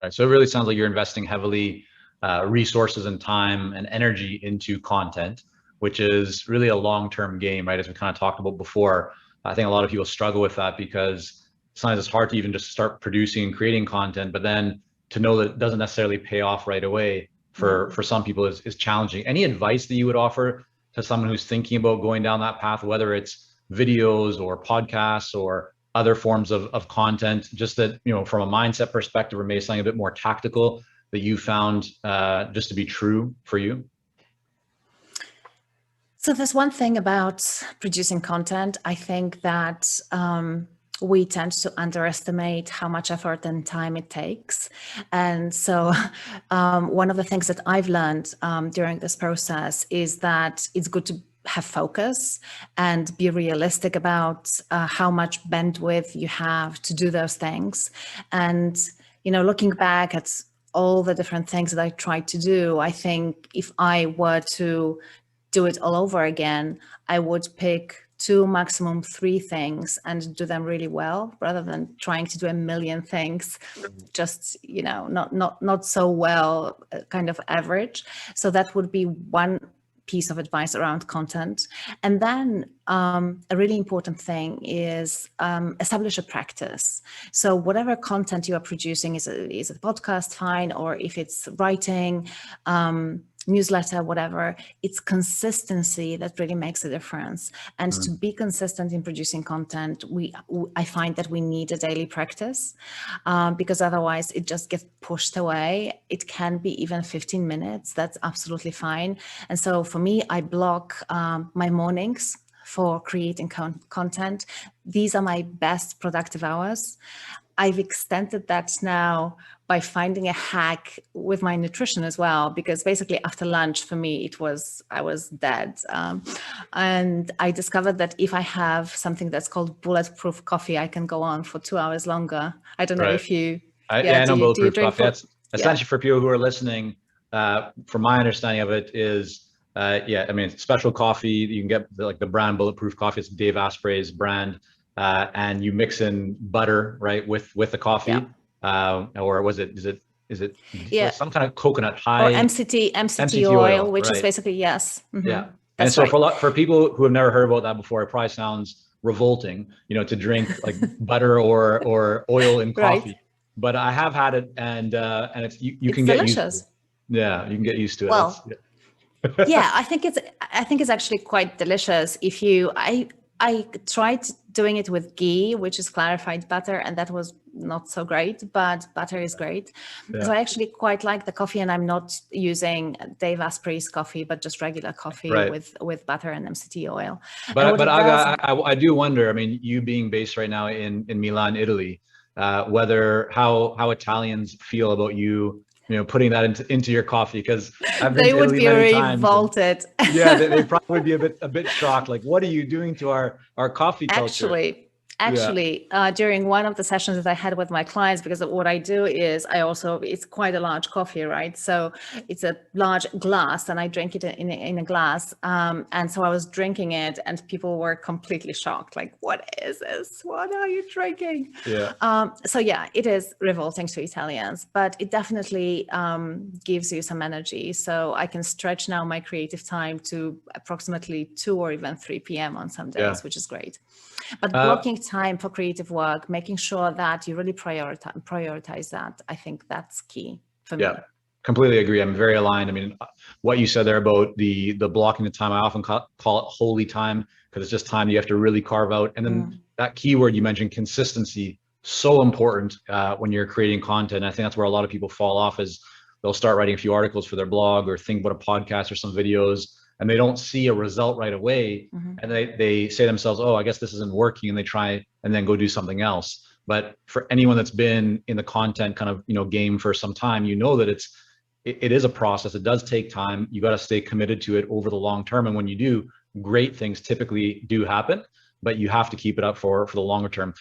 Right. So it really sounds like you're investing heavily resources and time and energy into content, which is really a long-term game, right? As we kind of talked about before, I think a lot of people struggle with that because sometimes it's hard to even just start producing and creating content, but then to know that it doesn't necessarily pay off right away for some people is challenging. Any advice that you would offer to someone who's thinking about going down that path, whether it's videos or podcasts or other forms of content, just that, from a mindset perspective, or maybe something a bit more tactical that you found just to be true for you? So there's one thing about producing content. I think that we tend to underestimate how much effort and time it takes. And so one of the things that I've learned during this process is that it's good to have focus and be realistic about how much bandwidth you have to do those things. And, looking back at all the different things that I tried to do, I think if I were to do it all over again, I would pick 2, maximum 3 things and do them really well, rather than trying to do a million things, just, not so well, kind of average. So that would be one piece of advice around content. And then a really important thing is establish a practice. So whatever content you are producing, is a podcast, fine, or if it's writing, newsletter, whatever, it's consistency that really makes a difference. And to be consistent in producing content, I find that we need a daily practice, because otherwise it just gets pushed away. It can be even 15 minutes. That's absolutely fine. And so for me, I block my mornings for creating content. These are my best productive hours. I've extended that now by finding a hack with my nutrition as well, because basically after lunch for me, I was dead. And I discovered that if I have something that's called bulletproof coffee, I can go on for 2 hours longer. I don't know if you, I know bulletproof coffee. That's essentially for people who are listening. From my understanding of it is, special coffee. You can get the brand Bulletproof Coffee. It's Dave Asprey's brand. And you mix in butter, right, with the coffee, or is it some kind of coconut high, or MCT oil, which is basically yeah. And so for people who have never heard about that before, it probably sounds revolting, to drink like butter or oil in coffee. Right. But I have had it, and it's you can get delicious. Used to it. Yeah, you can get used to it. Well, yeah, I think it's actually quite delicious. I tried doing it with ghee, which is clarified butter, and that was not so great, but butter is great. Yeah. So I actually quite like the coffee, and I'm not using Dave Asprey's coffee, but just regular coffee with butter and MCT oil. But Aga, I do wonder, I mean, you being based right now in Milan, Italy, whether how Italians feel about you putting that into your coffee, because I've been they to would Italy be many revolted. Times, yeah, they probably would be a bit shocked. Like, what are you doing to our coffee culture? Actually, during one of the sessions that I had with my clients, because what I do is it's quite a large coffee, right? So it's a large glass and I drink it in a glass. And so I was drinking it and people were completely shocked. Like, what is this? What are you drinking? Yeah. So yeah, it is revolting to Italians, but it definitely gives you some energy. So I can stretch now my creative time to approximately 2 or even 3 p.m. on some days, which is great. But blocking time for creative work, making sure that you really prioritize that, I think that's key for me. Yeah, completely agree. I'm very aligned. I mean, what you said there about the blocking the time, I often call it holy time, because it's just time you have to really carve out. And then that keyword you mentioned, consistency, so important when you're creating content. I think that's where a lot of people fall off, is they'll start writing a few articles for their blog or think about a podcast or some videos, and they don't see a result right away. And they say to themselves, oh, I guess this isn't working. And they try and then go do something else. But for anyone that's been in the content kind of, game for some time, that it is a process. It does take time. You got to stay committed to it over the long term. And when you do, great things typically do happen, but you have to keep it up for the longer term.